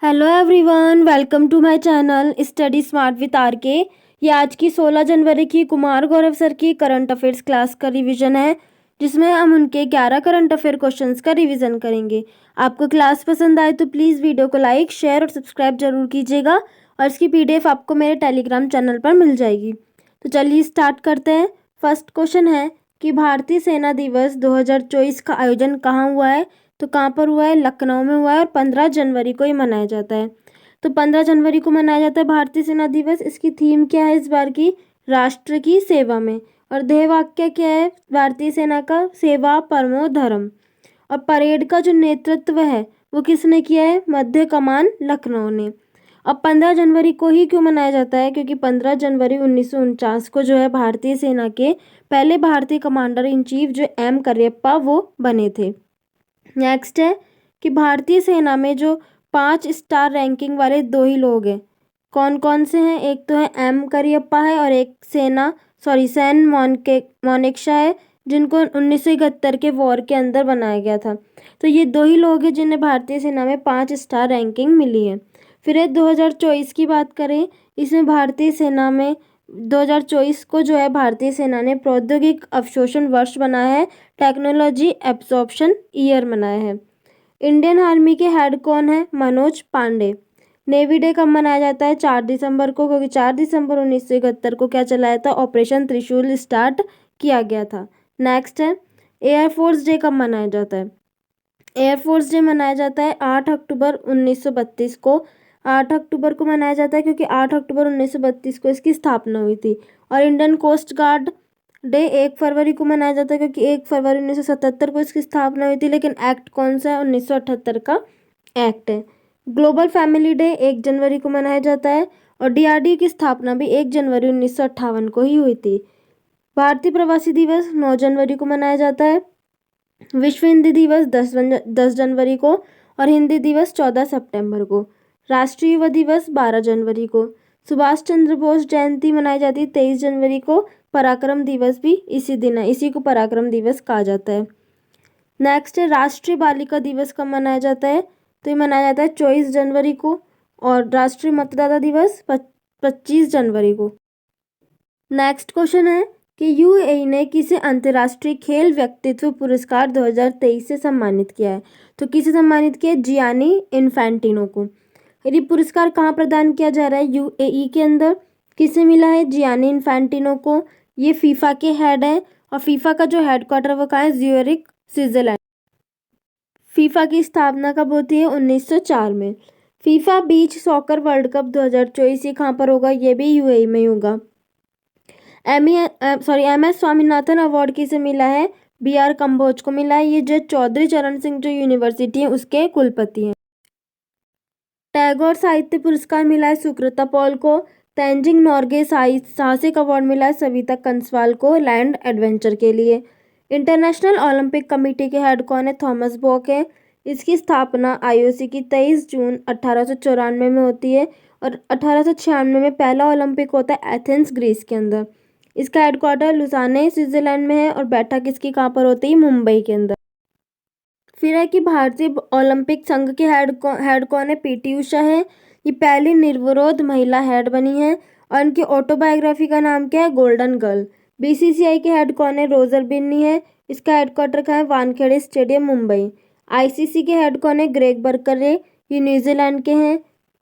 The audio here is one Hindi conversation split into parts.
Hello everyone, welcome to my channel Study Smart with R K. ये आज की 16 जनवरी की कुमार गौरव सर की करंट अफेयर्स क्लास का रिवीजन है, जिसमें हम उनके 11 करंट अफेयर क्वेश्चंस का रिवीजन करेंगे। आपको क्लास पसंद आए तो प्लीज़ वीडियो को लाइक, शेयर और सब्सक्राइब जरूर कीजिएगा और इसकी पीडीएफ आपको मेरे टेलीग्राम चैनल पर मिल जाएगी। तो चलिए स्टार्ट करते हैं। फर्स्ट क्वेश्चन है कि भारतीय सेना दिवस 2024 का आयोजन कहाँ हुआ है? तो कहाँ पर हुआ है? लखनऊ में हुआ है और 15 जनवरी को ही मनाया जाता है। तो 15 जनवरी को मनाया जाता है भारतीय सेना दिवस। इसकी थीम क्या है इस बार की? राष्ट्र की सेवा में। और ध्येय वाक्य क्या है भारतीय सेना का? सेवा परमो धर्म। और परेड का जो नेतृत्व है वो किसने किया है? मध्य कमान लखनऊ ने। अब 15 जनवरी को ही क्यों मनाया जाता है? क्योंकि 15 जनवरी 1949 को जो है भारतीय सेना के पहले भारतीय कमांडर इन चीफ जो एम करियप्पा वो बने थे। नेक्स्ट है कि भारतीय सेना में जो 5 स्टार रैंकिंग वाले दो ही लोग हैं, कौन कौन से हैं? एक तो है एम करियप्पा है और एक सैन मोनेक्शा है, जिनको 1971 के वॉर के अंदर बनाया गया था। तो ये दो ही लोग हैं जिन्हें भारतीय सेना में 5 स्टार रैंकिंग मिली है। फिर 2024 की बात करें, इसमें भारतीय सेना में 2024 को जो है भारतीय सेना ने प्रौद्योगिक अवशोषण वर्ष बनाया है, टेक्नोलॉजी एब्जॉर्प्शन ईयर मनाया है। इंडियन आर्मी के हेड कौन है? मनोज पांडे। नेवी डे कब मनाया जाता है? 4 दिसंबर को, क्योंकि 4 दिसंबर 1971 को क्या चलाया था? ऑपरेशन त्रिशूल स्टार्ट किया गया था। नेक्स्ट है एयरफोर्स डे कब मनाया जाता है? एयरफोर्स डे मनाया जाता है 8 अक्टूबर 1932 को। 8 अक्टूबर को मनाया जाता है क्योंकि 8 अक्टूबर 1932 को इसकी स्थापना हुई थी। और इंडियन कोस्ट गार्ड डे 1 फरवरी को मनाया जाता है क्योंकि 1 फरवरी 1977 को इसकी स्थापना हुई थी। लेकिन एक्ट कौन सा है? 1978 का एक्ट है। ग्लोबल फैमिली डे 1 जनवरी को मनाया जाता है और डीआरडीओ की स्थापना भी 1 जनवरी 1958 को ही हुई थी। भारतीय प्रवासी दिवस 9 जनवरी को मनाया जाता है। विश्व हिंदी दिवस 10 जनवरी को और हिंदी दिवस 14 सितंबर को। राष्ट्रीय युवा दिवस 12 जनवरी को। सुभाष चंद्र बोस जयंती मनाई जाती है 23 जनवरी को। पराक्रम दिवस भी इसी दिन है, इसी को पराक्रम दिवस कहा जाता है। नेक्स्ट है राष्ट्रीय बालिका दिवस कब मनाया जाता है? तो ये मनाया जाता है 24 जनवरी को। और राष्ट्रीय मतदाता दिवस 25 जनवरी को। नेक्स्ट क्वेश्चन है कि यूएई ने किसे अंतर्राष्ट्रीय खेल व्यक्तित्व पुरस्कार 2023 से सम्मानित किया है? तो किसे सम्मानित किया है? जियानी इन्फैंटिनो को। ये पुरस्कार कहाँ प्रदान किया जा रहा है? यूएई के अंदर। किसे मिला है? जियानी इन्फैंटिनो को। ये फीफा के हेड है और फीफा का जो हेडक्वार्टर वो कहाँ है? Zurich, Switzerland. फीफा की स्थापना कब होती है? 1904 में। FIFA beach soccer world cup 2024 ये कहाँ पर होगा? ये भी यूएई में ही होगा। एम एस स्वामीनाथन अवार्ड किसे मिला है? बी आर कम्बोज को मिला है। ये जो चौधरी चरण सिंह जो यूनिवर्सिटी है उसके कुलपति हैं। टैगोर साहित्य पुरस्कार मिला है सुकृता पॉल को। तेंजिंग नोर्गे साहसिक अवार्ड मिला है सविता कंसवाल को लैंड एडवेंचर के लिए। इंटरनेशनल ओलंपिक कमेटी के हेड कौन है? थॉमस बॉक है। इसकी स्थापना आईओसी की 23 जून 1894 में होती है और 1896 में पहला ओलंपिक होता है एथेंस ग्रीस के अंदर। इसका हेडक्वार्टर लुसाने स्विट्जरलैंड में है और बैठक इसकी कहाँ पर होती है? मुंबई के अंदर। फिर है कि भारतीय ओलंपिक संघ के हेड कौन है? पीटी उषा है। ये पहली निर्विरोध महिला हेड बनी है और इनकी ऑटोबायोग्राफी का नाम क्या है? Golden girl. बीसीसीआई के हेड कौन है? रोजर बिन्नी है। इसका हेडक्वार्टर कहाँ है? वानखेड़े स्टेडियम मुंबई। आईसीसी के हेड कौन है? Greg Berkeley. ये न्यूजीलैंड के हैं।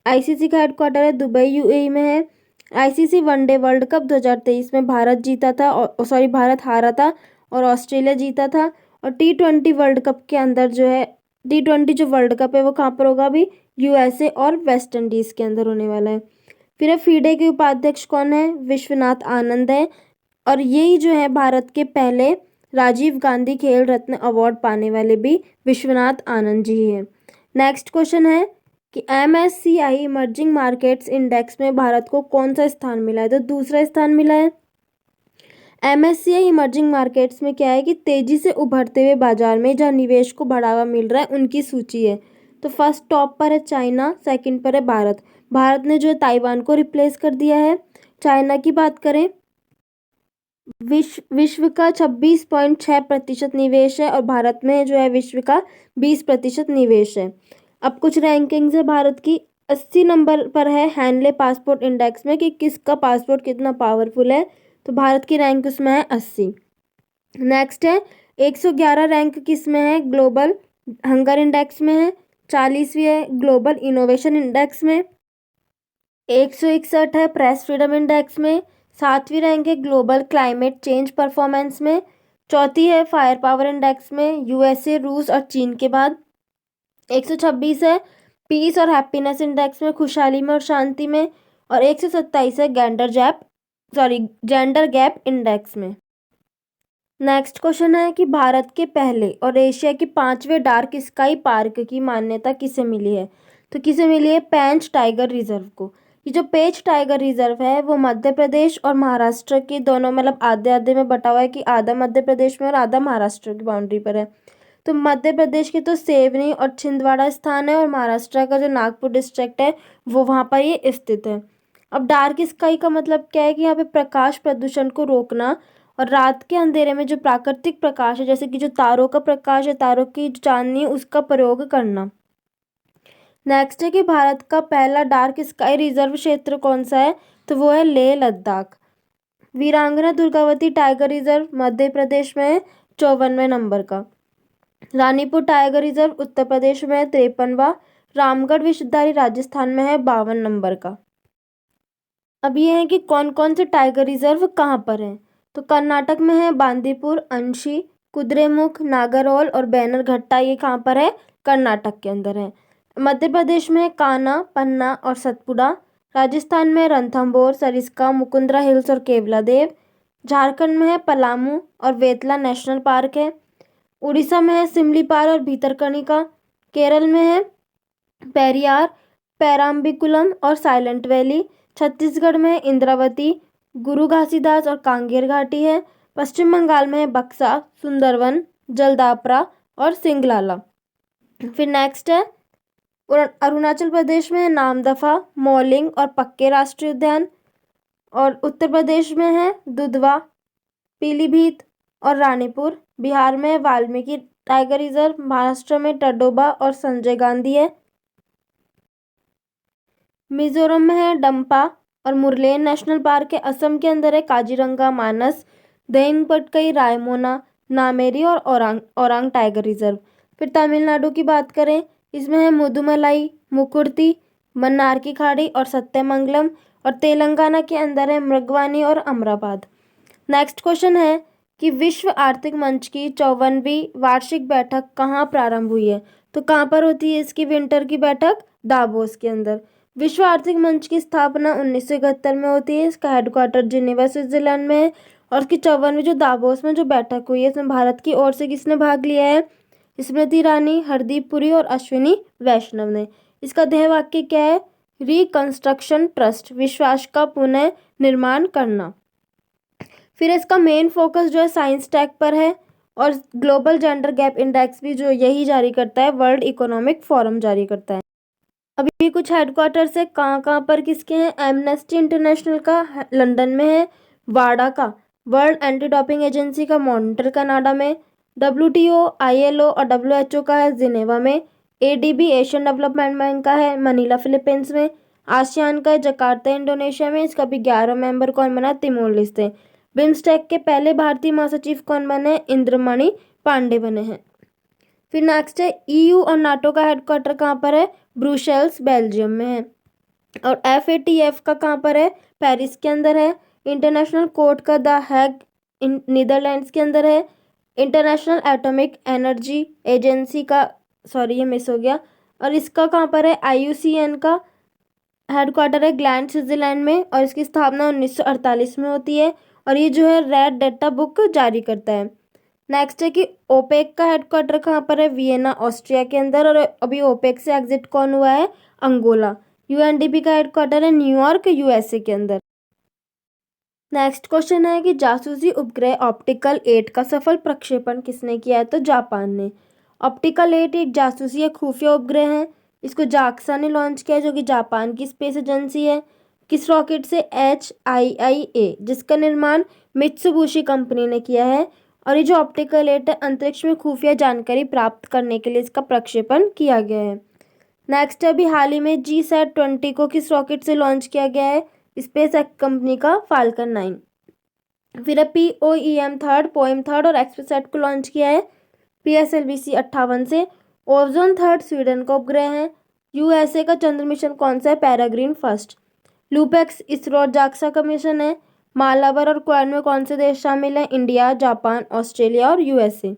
आईसीसी का हेडक्वार्टर है दुबई यूएई में है। आईसीसी वनडे वर्ल्ड कप 2023 में भारत जीता था और भारत हारा था और ऑस्ट्रेलिया जीता था। और T20 वर्ल्ड कप के अंदर जो है T20 जो वर्ल्ड कप है वो कहाँ पर होगा? अभी यूएसए और वेस्ट इंडीज़ के अंदर होने वाला है। फिर है फीडे के उपाध्यक्ष कौन है? विश्वनाथ आनंद है और यही जो है भारत के पहले राजीव गांधी खेल रत्न अवार्ड पाने वाले भी विश्वनाथ आनंद जी हैं। नेक्स्ट क्वेश्चन है कि MSCI इमर्जिंग मार्केट्स इंडेक्स में भारत को कौन सा स्थान मिला है? तो दूसरा स्थान मिला है। MSCI इमर्जिंग मार्केट्स में क्या है कि तेजी से उभरते हुए बाजार में जहाँ निवेश को बढ़ावा मिल रहा है उनकी सूची है। तो फर्स्ट टॉप पर है चाइना, सेकंड पर है भारत। भारत ने जो है ताइवान को रिप्लेस कर दिया है। चाइना की बात करें, विश्व का 26.6% निवेश है और भारत में जो है विश्व का 20% निवेश है। अब कुछ रैंकिंग्स है भारत की। 80 नंबर पर है हैंडले पासपोर्ट इंडेक्स में कि किसका पासपोर्ट कितना पावरफुल है, तो भारत की रैंक उसमें है 80। नेक्स्ट है 111 रैंक किस में है, ग्लोबल हंगर इंडेक्स में है। 40वीं है ग्लोबल इनोवेशन इंडेक्स में। 161 है प्रेस फ्रीडम इंडेक्स में। 7वीं रैंक है ग्लोबल क्लाइमेट चेंज परफॉर्मेंस में। 4थी है फायर पावर इंडेक्स में, यूएसए रूस और चीन के बाद। 126 है पीस और हैप्पीनेस इंडेक्स में, खुशहाली में और शांति में। और 127 है जेंडर गैप इंडेक्स में। नेक्स्ट क्वेश्चन है कि भारत के पहले और एशिया के 5वें डार्क स्काई पार्क की मान्यता किसे मिली है, तो किसे मिली है, पेंच टाइगर रिजर्व को। ये जो पेंच टाइगर रिजर्व है वो मध्य प्रदेश और महाराष्ट्र के दोनों, मतलब आधे आधे में बटा हुआ है कि आधा मध्य प्रदेश में और आधा महाराष्ट्र की बाउंड्री पर है। तो मध्य प्रदेश के तो सेवनी और छिंदवाड़ा स्थान है, और महाराष्ट्र का जो नागपुर डिस्ट्रिक्ट है वो वहाँ पर ये स्थित है। अब डार्क स्काई का मतलब क्या है कि यहाँ पे प्रकाश प्रदूषण को रोकना, और रात के अंधेरे में जो प्राकृतिक प्रकाश है, जैसे कि जो तारों का प्रकाश है, तारों की जो चांदनी है, उसका प्रयोग करना। नेक्स्ट है कि भारत का पहला डार्क स्काई रिजर्व क्षेत्र कौन सा है, तो वो है लेह लद्दाख। वीरांगना दुर्गावती टाइगर रिजर्व मध्य प्रदेश में है, 54वें नंबर का। रानीपुर टाइगर रिजर्व उत्तर प्रदेश में है, 53वां। रामगढ़ विश्वविद्यालय राजस्थान में है, 52 नंबर का। अब ये है कि कौन कौन से टाइगर रिजर्व कहाँ पर हैं, तो कर्नाटक में है बांदीपुर, अंशी, कुद्रेमुख, नागरहोल और बैनरघट्टा, ये कहाँ पर है, कर्नाटक के अंदर है। मध्य प्रदेश में है कान्हा, पन्ना और सतपुड़ा। राजस्थान में रणथंभौर, सरिस्का, मुकुंदरा हिल्स और केवलादेव। झारखंड में है पलामू और वेतला नेशनल पार्क है। उड़ीसा में है सिमलीपाल और भीतरकनिका। केरल में है पेरियार, पेराम्बिकुलम और साइलेंट वैली। छत्तीसगढ़ में इंद्रावती, गुरु घासीदास और कांगेर घाटी है। पश्चिम बंगाल में है बक्सा, सुंदरवन, जलदापरा और सिंगलाला। फिर नेक्स्ट है अरुणाचल प्रदेश में है नामदफा, मौलिंग और पक्के राष्ट्रीय उद्यान। और उत्तर प्रदेश में है दुधवा, पीलीभीत और रानीपुर। बिहार में वाल्मीकि टाइगर रिजर्व। महाराष्ट्र में टडोबा और संजय गांधी है। मिजोरम में है डंपा और मुरलेन नेशनल पार्क है। असम के अंदर है काजीरंगा मानस, देनपटकई, रायमोना, नामेरी और ओरांग टाइगर रिजर्व। फिर तमिलनाडु की बात करें, इसमें है मुदुमलाई, मुकुर्ती, मन्नार की खाड़ी और सत्यमंगलम। और तेलंगाना के अंदर है मृगवानी और अमराबाद। नेक्स्ट क्वेश्चन है कि विश्व आर्थिक मंच की 54वीं वार्षिक बैठक कहाँ प्रारंभ हुई है, तो कहाँ पर होती है इसकी विंटर की बैठक, दावोस के अंदर। विश्व आर्थिक मंच की स्थापना 1971 में होती है। इसका हेडक्वार्टर जिनेवा स्विट्जरलैंड में है। और इसकी 54वीं जो दावोस में जो बैठक हुई है, इसमें भारत की ओर से किसने भाग लिया है, स्मृति ईरानी, हरदीप पुरी और अश्विनी वैष्णव ने। इसका ध्येय वाक्य क्या है, रिकंस्ट्रक्शन ट्रस्ट, विश्वास का पुनः निर्माण करना। फिर इसका मेन फोकस जो है साइंस टेक पर है, और ग्लोबल जेंडर गैप इंडेक्स भी जो यही जारी करता है, वर्ल्ड इकोनॉमिक फोरम जारी करता है। अभी कुछ हेडक्वार्टर्स है कहाँ कहाँ पर किसके हैं, एमनेस्टी इंटरनेशनल का लंदन में है, वाडा का, वर्ल्ड एंटी डोपिंग एजेंसी का मॉनिटर कनाडा में, WTO, ILO और WHO का है जिनेवा में, ADB एशियन डेवलपमेंट बैंक का है मनीला फिलीपींस में, आसियान का है जकार्ता इंडोनेशिया में। इसका भी 11 मेंबर कौन बना, तिमोर लेस्ते। बिम्स्टेक के पहले भारतीय महासचिव कौन बने, इंद्रमणि पांडे बने हैं। फिर नेक्स्ट है EU और नाटो का हेडक्वार्टर कहाँ पर है, ब्रुसेल्स बेल्जियम में है। और FATF का कहाँ पर है, पेरिस के अंदर है। इंटरनेशनल कोर्ट का द हैग नीदरलैंड्स के अंदर है। इंटरनेशनल एटॉमिक एनर्जी एजेंसी का, सॉरी ये मिस हो गया, और इसका कहाँ पर है, IUCN का हेडक्वार्टर है ग्लैंड स्विट्जरलैंड में, और इसकी स्थापना 1948 में होती है। और ये जो है रेड डेटा बुक जारी करता है। नेक्स्ट है कि ओपेक का हेडक्वार्टर कहाँ पर है, वियना ऑस्ट्रिया के अंदर। और अभी ओपेक से एग्जिट कौन हुआ है, अंगोला। UNDP का हेडक्वार्टर है न्यूयॉर्क, USA के अंदर। नेक्स्ट क्वेश्चन है कि जासूसी उपग्रह ऑप्टिकल 8 का सफल प्रक्षेपण किसने किया है, तो जापान ने। ऑप्टिकल 8 एक जासूसी या खुफिया उपग्रह है। इसको जाक्सा ने लॉन्च किया, जो कि जापान की स्पेस एजेंसी है। किस रॉकेट से, HIIA, जिसका निर्माण मित्सुबिशी कंपनी ने किया है। और ये जो ऑप्टिकल 8 है, अंतरिक्ष में खुफिया जानकारी प्राप्त करने के लिए इसका प्रक्षेपण किया गया है। नेक्स्ट अभी हाल ही में GSAT-20 को किस रॉकेट से लॉन्च किया गया है? स्पेस एक्स कंपनी का फाल्कन 9। फिर POEM थर्ड, पोएम थर्ड और एक्सपेसैट को लॉन्च किया है PSLV-C 58 से। ओजोन थर्ड स्वीडन का उपग्रह है। USA का चंद्र मिशन कौन सा है? Peregrine first. लूपेक्स इसरो और जाक्सा का मिशन है। मालाबार और क्वाड में कौन से देश शामिल हैं? इंडिया, जापान, ऑस्ट्रेलिया और USA।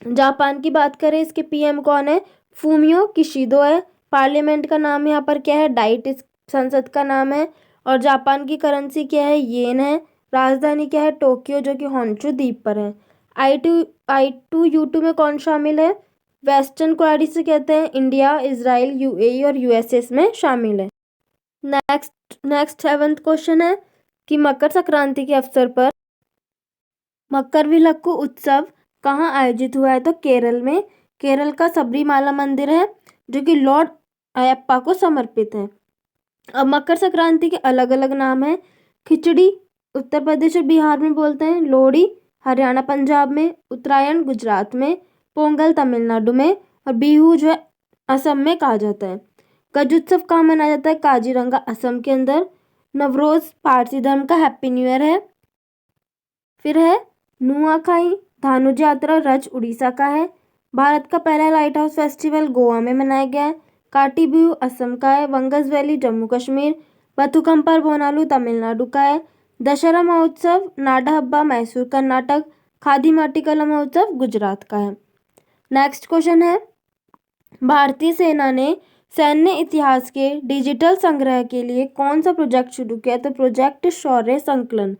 जापान की बात करें, इसके PM कौन है? फूमियो किशिदो है। पार्लियामेंट का नाम यहाँ पर क्या है? डाइट इस संसद का नाम है। और जापान की करेंसी क्या है? येन है। राजधानी क्या है? टोक्यो, जो कि होन्शु द्वीप पर है। I2U2 में कौन शामिल है? वेस्टर्न क्वाड से कहते हैं। इंडिया, इजराइल, UAE और USA इसमें शामिल है। नेक्स्ट 7th क्वेश्चन है कि मकर संक्रांति के अवसर पर मकरविलक्कू उत्सव कहाँ आयोजित हुआ है? तो केरल में। केरल का सबरीमाला मंदिर है जो कि लॉर्ड अयप्पा को समर्पित है। अब मकर संक्रांति के अलग अलग नाम हैं। खिचड़ी उत्तर प्रदेश और बिहार में बोलते हैं। लोहड़ी हरियाणा पंजाब में। उत्तरायण गुजरात में। पोंगल तमिलनाडु में। और बिहू जो है असम में कहा जाता है। गज उत्सव कहाँ मनाया जाता है? काजीरंगा असम के अंदर। नवरोज पारसी धर्म का हैप्पी न्यू ईयर है। फिर है नुआखाई धानुज यात्रा रज उड़ीसा का है। भारत का पहला लाइट हाउस फेस्टिवल गोवा में मनाया गया है। काटी बिहू असम का है। वंगस वैली जम्मू कश्मीर। बथुकम्पर बोनालू तमिलनाडु का है। दशहरा महोत्सव नाडा हब्बा मैसूर कर्नाटक। खादी माटी कला महोत्सव गुजरात का है। नेक्स्ट क्वेश्चन है, भारतीय सेना ने सैन्य इतिहास के डिजिटल संग्रह के लिए कौन सा प्रोजेक्ट शुरू किया? तो प्रोजेक्ट शौर्य संकलन।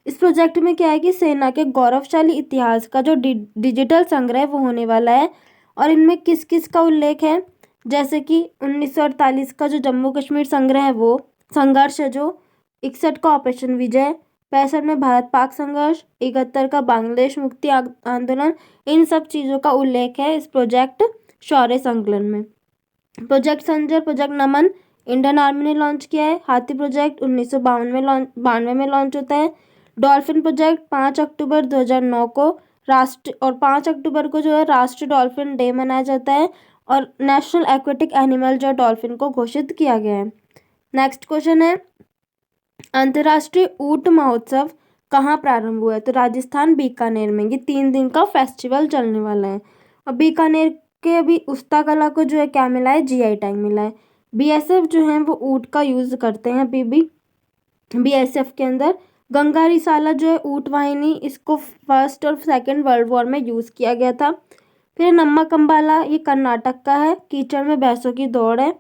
इस प्रोजेक्ट में क्या है कि सेना के गौरवशाली इतिहास का जो डिजिटल संग्रह वो होने वाला है। और इनमें किस किस का उल्लेख है? जैसे कि 1948 का जो जम्मू कश्मीर संग्रह है वो संघर्ष है, जो 61 का ऑपरेशन विजय, 65 में भारत पाक संघर्ष, 71 का बांग्लादेश मुक्ति आंदोलन, इन सब चीज़ों का उल्लेख है इस प्रोजेक्ट शौर्य संकलन में। प्रोजेक्ट संजय, प्रोजेक्ट नमन इंडियन आर्मी ने लॉन्च किया है। हाथी प्रोजेक्ट 1992 में लॉन्च होता है। डॉल्फिन प्रोजेक्ट 5 अक्टूबर 2009 को राष्ट्र और 5 अक्टूबर को जो है राष्ट्रीय डॉल्फिन डे मनाया जाता है और नेशनल एक्वेटिक एनिमल जो डॉल्फिन को घोषित किया गया है। नेक्स्ट क्वेश्चन है, अंतर्राष्ट्रीय ऊंट महोत्सव कहाँ प्रारंभ हुआ है? तो राजस्थान बीकानेर में। ये 3 दिन का फेस्टिवल चलने वाला है। और बीकानेर के अभी उस्ता कला को जो है क्या मिला है? GI टैग मिला है। BSF जो है वो ऊँट का यूज़ करते हैं अभी भी BSF के अंदर। गंगा रिसाला जो है ऊँट वाहिनी, इसको फर्स्ट और सेकंड वर्ल्ड वॉर में यूज़ किया गया था। फिर नम्मा कंबाला, ये कर्नाटक का है। कीचड़ में भैंसों की दौड़ है।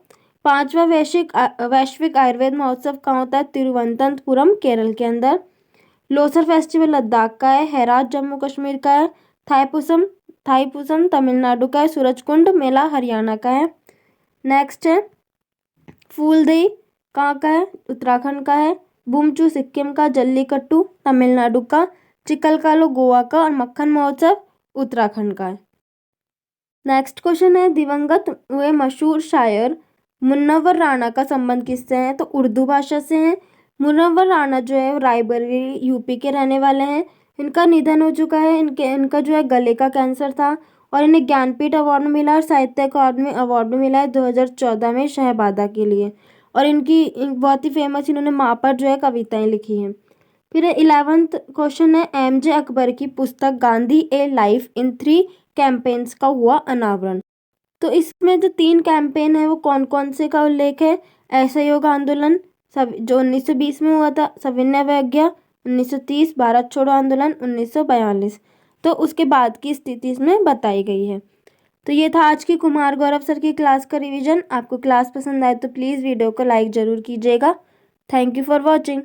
5वां वैश्विक आयुर्वेद महोत्सव कहाँ होता है? तिरुवनंतपुरम केरल के अंदर। लोसर फेस्टिवल लद्दाख का है। हेरात जम्मू कश्मीर का है। थाईपुसम तमिलनाडु का है। सूरजकुंड मेला हरियाणा का है। नेक्स्ट है फूलदेई कहाँ का है? उत्तराखंड का है। बुमचू सिक्किम का। जल्लीकट्टू तमिलनाडु का। चिकलकालो गोवा का। और मक्खन महोत्सव उत्तराखंड का है। नेक्स्ट क्वेश्चन है, दिवंगत हुए मशहूर शायर मुन्नवर राणा का संबंध किससे है? तो उर्दू भाषा से है। मुन्नवर राणा जो है वो रायबरेली UP के रहने वाले हैं। इनका निधन हो चुका है। इनका जो है गले का कैंसर था और इन्हें ज्ञानपीठ अवार्ड मिला और साहित्य अकादमी अवार्ड भी मिला है 2014 में शहबादा के लिए। और इनकी बहुत ही फेमस इन्होंने माँ पर जो है कविताएं लिखी हैं। फिर 11th क्वेश्चन है, MJ अकबर की पुस्तक गांधी ए लाइफ इन 3 कैंपेन्स का हुआ अनावरण। तो इसमें जो 3 कैंपेन है वो कौन कौन से का उल्लेख है? असहयोग आंदोलन जो 1920 में हुआ था, सविनय अवज्ञा 1930, भारत छोड़ो आंदोलन 1942। तो उसके बाद की स्थिति इसमें बताई गई है। तो ये था आज की कुमार गौरव सर की क्लास का रिवीजन। आपको क्लास पसंद आए तो प्लीज़ वीडियो को लाइक ज़रूर कीजिएगा। Thank you for watching.